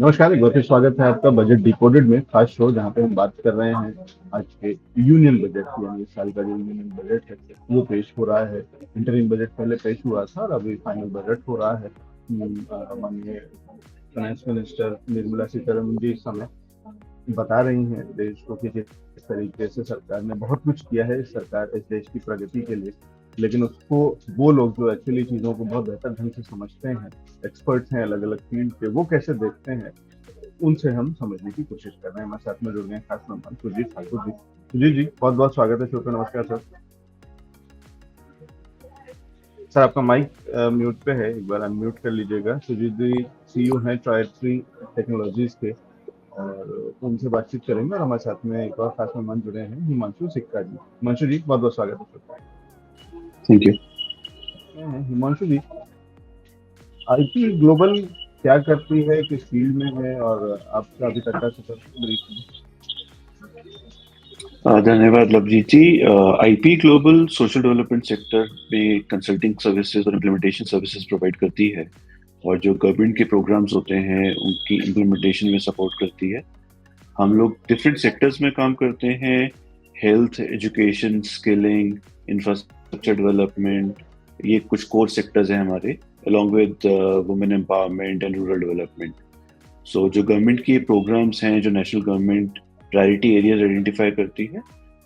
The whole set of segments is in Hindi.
नमस्कार, एक बार फिर स्वागत है आपका बजट डिकोडेड में, खास शो जहाँ पे हम बात कर रहे हैं आज के यूनियन बजट की। यानी इस साल का जो यूनियन बजट है वो पेश हो रहा है। इंटरिम बजट पहले पेश हुआ था और अभी फाइनल बजट हो रहा है। माननीय फाइनेंस मिनिस्टर निर्मला सीतारमण जी इस समय बता रही हैं देश को कि किस तरीके से सरकार ने बहुत कुछ किया है, सरकार इस देश की प्रगति के लिए। लेकिन उसको वो लोग जो एक्चुअली चीज़ों को बहुत बेहतर ढंग से समझते हैं, एक्सपर्ट्स हैं अलग अलग फील्ड के, वो कैसे देखते हैं, उनसे हम समझने की कोशिश कर रहे हैं। हमारे साथ में जुड़ गए हैं खास मेहमान सुजीत ठाकुर जी। सुजीत जी, बहुत बहुत स्वागत है शो पे। नमस्कार सर। सर आपका माइक म्यूट पे है, एक बार अनम्यूट कर लीजिएगा। सुजीत जी सीईओ हैं ट्रायर थ्री टेक्नोलॉजीज के, और उनसे बातचीत करेंगे। और हमारे साथ में एक और खास मेहमान जुड़े हैं, हिमांशु सिक्का जी। हिमांशु जी, बहुत बहुत स्वागत है sir. Thank you. Himanshu ji, IP global क्या करती है, किस फील्ड में है, और आपका अभी तक का सफर ब्रीफ। धन्यवाद Lovejeet ji. IP global social development sector में कंसल्टिंग सर्विसेज और इम्प्लीमेंटेशन सर्विसेज प्रोवाइड करती है, और जो गवर्नमेंट के प्रोग्राम्स होते हैं उनकी इम्प्लीमेंटेशन में सपोर्ट करती है। हम लोग डिफरेंट सेक्टर्स में काम करते हैं: health, education, skilling, infrastructure development. ये कुछ कोर सेक्टर्स हैं हमारे, along with women empowerment and rural development. So जो गवर्नमेंट के प्रोग्राम्स हैं, जो national government priority areas identify करती है,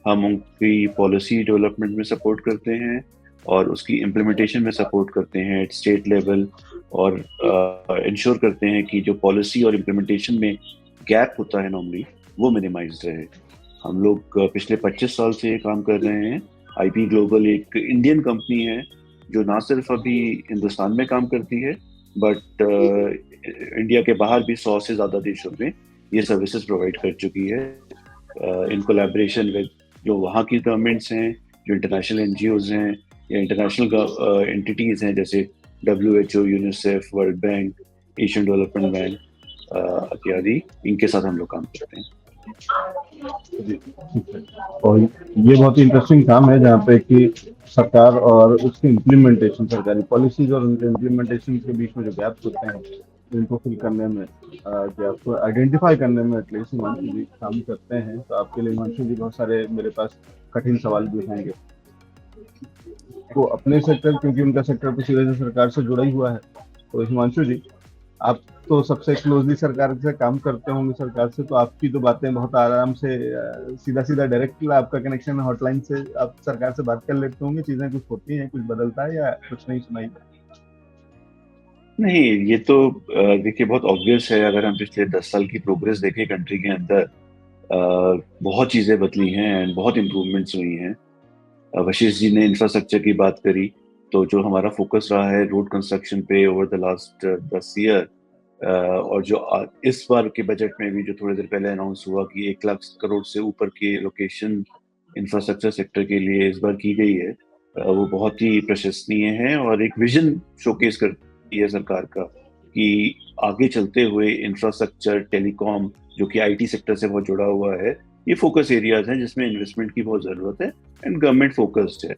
हम उनकी पॉलिसी डेवलपमेंट में सपोर्ट करते हैं और उसकी इम्प्लीमेंटेशन में सपोर्ट करते हैं एट स्टेट लेवल, और इंश्योर करते हैं कि जो पॉलिसी और इम्प्लीमेंटेशन में गैप होता है नॉर्मली, वो मिनिमाइज रहे। हम लोग पिछले 25 साल से ये काम कर रहे हैं। आईपी ग्लोबल एक इंडियन कंपनी है जो ना सिर्फ अभी हिंदुस्तान में काम करती है, बट इंडिया के बाहर भी 100 से ज़्यादा देशों में ये सर्विसेज प्रोवाइड कर चुकी है, इन कोलैबोरेशन विद जो वहाँ की गवर्नमेंट्स हैं, जो इंटरनेशनल एनजीओज हैं या इंटरनेशनल एंटिटीज़ हैं, जैसे WHO, UNICEF, world bank, Asian development bank इत्यादि। इनके साथ हम लोग काम करते हैं। जी, और ये बहुत ही इंटरेस्टिंग काम है जहाँ पे कि सरकार और उसकी इम्प्लीमेंटेशन, सरकारी पॉलिसीज और उनके इम्प्लीमेंटेशन के बीच में जो गैप्स होते हैं, इनको फिल करने में, गैप को आइडेंटिफाई करने में एटलीस्ट हिमांशु जी काम करते हैं। तो आपके लिए हिमांशु जी बहुत सारे मेरे पास कठिन सवाल भी होंगे। तो अपने सेक्टर, क्योंकि उनका सेक्टर तो सीधे से सरकार से जुड़ा ही हुआ है, तो हिमांशु जी आप तो सबसे क्लोजली सरकार से काम करते होंगे, सरकार से, तो आपकी तो बातें बहुत आराम से सीधा सीधा डायरेक्ट आपका कनेक्शन है हॉटलाइन से, आप सरकार से बात कर लेते होंगे। चीजें कुछ होती हैं, कुछ बदलता है या कुछ नहीं सुनाई? नहीं, ये तो देखिए बहुत ऑब्वियस है। अगर हम पिछले 10 साल की प्रोग्रेस देखें कंट्री के अंदर, बहुत चीज़ें बदली हैं एंड बहुत इम्प्रूवमेंट्स हुई हैं। वशिष्ठ जी ने इंफ्रास्ट्रक्चर की बात करी, तो जो हमारा फोकस रहा है रोड कंस्ट्रक्शन पे ओवर द लास्ट 10 ईयर, और जो इस बार के बजट में भी जो थोड़ी देर पहले अनाउंस हुआ कि 1 लाख करोड़ से ऊपर की लोकेशन इंफ्रास्ट्रक्चर सेक्टर के लिए इस बार की गई है, वो बहुत ही प्रशंसनीय है और एक विजन शोकेस करती है सरकार का कि आगे चलते हुए इंफ्रास्ट्रक्चर, टेलीकॉम, जो कि आईटी सेक्टर से बहुत जुड़ा हुआ है, ये फोकस एरियाज हैं जिसमें इन्वेस्टमेंट की बहुत ज़रूरत है एंड गवर्नमेंट फोकस्ड है।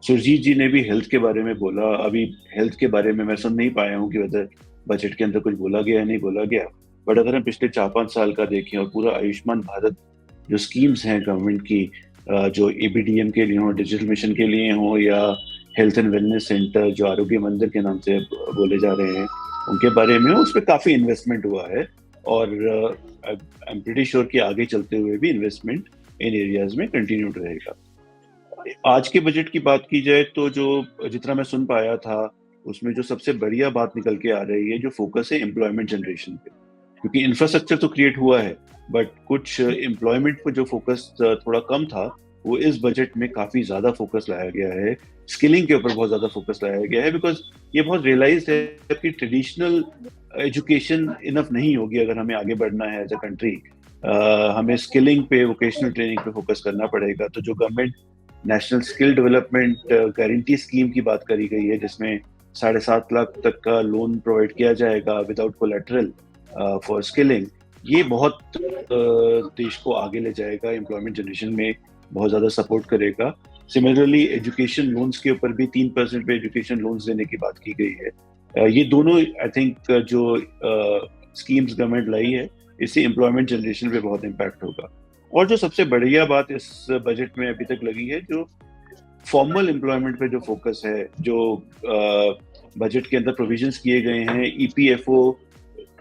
सुरजीत जी ने भी हेल्थ के बारे में बोला। अभी हेल्थ के बारे में मैं सुन नहीं पाया हूँ कि वैसे बजट के अंदर कुछ बोला गया या नहीं बोला गया, बट अगर हम पिछले 4-5 साल का देखें और पूरा आयुष्मान भारत जो स्कीम्स हैं गवर्नमेंट की, जो एबीडीएम के लिए हो, डिजिटल मिशन के लिए हो, या हेल्थ एंड वेलनेस सेंटर जो आरोग्य मंदिर के नाम से बोले जा रहे हैं, उनके बारे में हो, उस पर काफ़ी इन्वेस्टमेंट हुआ है। और आई एम प्रीटी श्योर कि आगे चलते हुए भी इन्वेस्टमेंट इन एरियाज में कंटिन्यूड रहेगा। आज के बजट की बात की जाए तो जो जितना मैं सुन पाया था, उसमें जो सबसे बढ़िया बात निकल के आ रही है, जो फोकस है एम्प्लॉयमेंट जनरेशन पे। क्योंकि इंफ्रास्ट्रक्चर तो क्रिएट हुआ है, बट कुछ एम्प्लॉयमेंट पर जो फोकस थोड़ा कम था, वो इस बजट में काफी ज्यादा फोकस लाया गया है। स्किलिंग के ऊपर बहुत ज्यादा फोकस लाया गया है, बिकॉज ये बहुत रियलाइज है कि ट्रेडिशनल एजुकेशन इनफ नहीं होगी अगर हमें आगे बढ़ना है एज अ कंट्री। हमें स्किलिंग पे, वोकेशनल ट्रेनिंग पे फोकस करना पड़ेगा। तो जो government national skill development guarantee scheme की बात करी गई है, जिसमें 7.5 लाख तक का लोन प्रोवाइड किया जाएगा विदाउट कोलेटरल फॉर स्किलिंग, ये बहुत देश को आगे ले जाएगा, एम्प्लॉयमेंट जनरेशन में बहुत ज़्यादा सपोर्ट करेगा। सिमिलरली एजुकेशन लोन्स के ऊपर भी 3% पे एजुकेशन लोन्स देने की बात की गई है। ये दोनों आई थिंक जो स्कीम्स गवर्नमेंट लाई है, इससे एम्प्लॉयमेंट जनरेशन पे बहुत इम्पैक्ट होगा। और जो सबसे बढ़िया बात इस बजट में अभी तक लगी है, जो फॉर्मल एम्प्लॉयमेंट पे जो फोकस है, जो बजट के अंदर प्रोविजंस किए गए हैं EPFO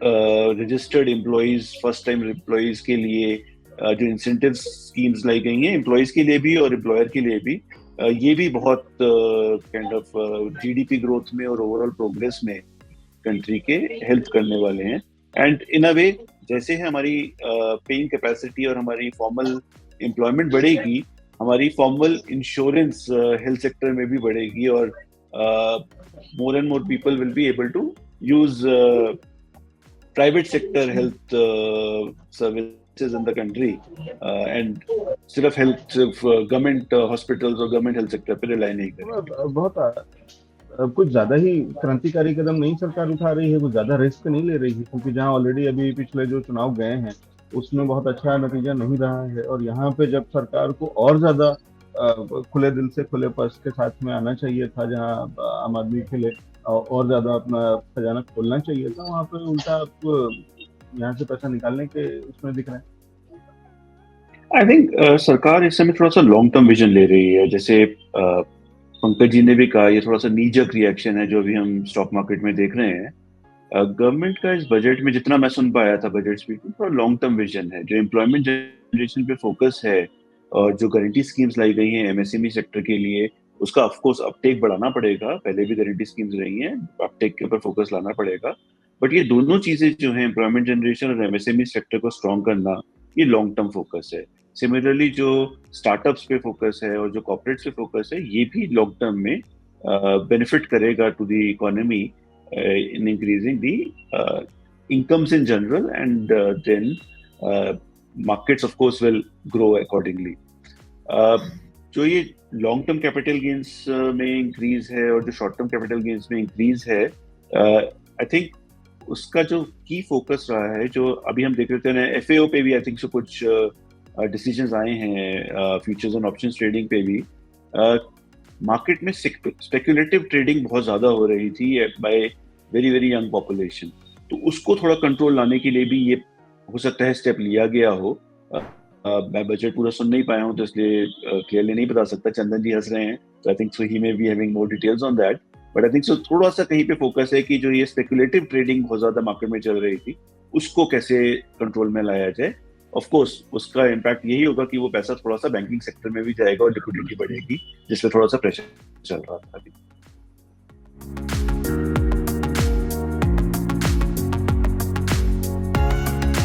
registered employees, first time employees के लिए जो इंसेंटिव स्कीम्स लाई गई हैं एम्प्लॉयज के लिए भी और एम्प्लॉयर के लिए भी, ये भी बहुत काइंड ऑफ जीडीपी ग्रोथ में और ओवरऑल प्रोग्रेस में कंट्री के हेल्प करने वाले हैं। एंड इन अ वे जैसे हमारी पेइंग कैपेसिटी और हमारी फॉर्मल एम्प्लॉयमेंट बढ़ेगी, हमारी फॉर्मल इंश्योरेंस हेल्थ सेक्टर में भी बढ़ेगी, और more and more people will be able to use private sector health services in the country, and सिर्फ हेल्थ सिर्फ गवर्नमेंट हॉस्पिटल्स और गवर्नमेंट हेल्थ सेक्टर पर रिलाई नहीं करें। बहुत कुछ ज्यादा ही क्रांतिकारी कदम नहीं सरकार उठा रही है, कुछ ज्यादा रिस्क नहीं ले रही है, क्योंकि जहां ऑलरेडी अभी पिछले जो चुनाव गए हैं उसमें बहुत अच्छा नतीजा नहीं रहा है, और यहाँ पे जब सरकार को और ज्यादा खुले दिल से खुले पर्स के साथ में आना चाहिए था, जहाँ आम आदमी के लिए और ज्यादा अपना खजाना खोलना चाहिए था, वहाँ पे उल्टा आपको यहाँ से पैसा निकालने के उसमें दिख रहा है। आई थिंक सरकार इस समय थोड़ा सा लॉन्ग टर्म विजन ले रही है। जैसे पंकज जी ने भी कहा, ये थोड़ा सा नीजक रिएक्शन है जो अभी हम स्टॉक मार्केट में देख रहे हैं। गवर्नमेंट का इस बजट में जितना मैं सुन पाया था बजट स्पीच में, थोड़ा लॉन्ग टर्म विजन है, जो एम्प्लॉयमेंट जनरेशन पे फोकस है, और जो गारंटी स्कीम्स लाई गई हैं एमएसएमई सेक्टर के लिए, उसका ऑफ कोर्स अपटेक बढ़ाना पड़ेगा। पहले भी गारंटी स्कीम्स रही हैं, अपटेक के ऊपर फोकस लाना पड़ेगा। बट ये दोनों चीजें जो है, एम्प्लॉयमेंट जनरेशन और एमएसएमई सेक्टर को स्ट्रॉन्ग करना, ये लॉन्ग टर्म फोकस है। सिमिलरली जो स्टार्टअप्स पे फोकस है और जो कॉर्पोरेट्स पे फोकस है, ये भी लॉन्ग टर्म में बेनिफिट करेगा to the economy in increasing the incomes in general, and then markets of course will grow accordingly. जो ये लॉन्ग टर्म कैपिटल गेन्स में इंक्रीज है और जो शॉर्ट टर्म कैपिटल गेन्स में इंक्रीज है, आई थिंक उसका जो की फोकस रहा है, जो अभी हम देख रहे थे एफएओ पे भी आई थिंक सो कुछ डिसीजंस आए हैं, फ्यूचर्स एंड ऑप्शंस ट्रेडिंग पे भी। मार्केट में स्पेकुलेटिव ट्रेडिंग बहुत ज्यादा हो रही थी by very very young population, तो उसको थोड़ा कंट्रोल लाने के लिए भी ये हो सकता है स्टेप लिया गया हो। मैं बजट पूरा सुन नहीं पाया हूँ, तो इसलिए क्लियरली नहीं बता सकता। चंदन जी हंस रहे हैं, तो I think so he may be having more details on that, but I think so थोड़ा सा कहीं पे फोकस है कि जो ये स्पेकुलेटिव ट्रेडिंग बहुत ज्यादा मार्केट में चल रही थी, उसको कैसे कंट्रोल में लाया जाए। ऑफ कोर्स उसका इम्पैक्ट यही होगा कि वो पैसा थोड़ा सा बैंकिंग सेक्टर में भी जाएगा और लिक्विडिटी बढ़ेगी, जिसमें थोड़ा सा प्रेशर चल रहा था अभी।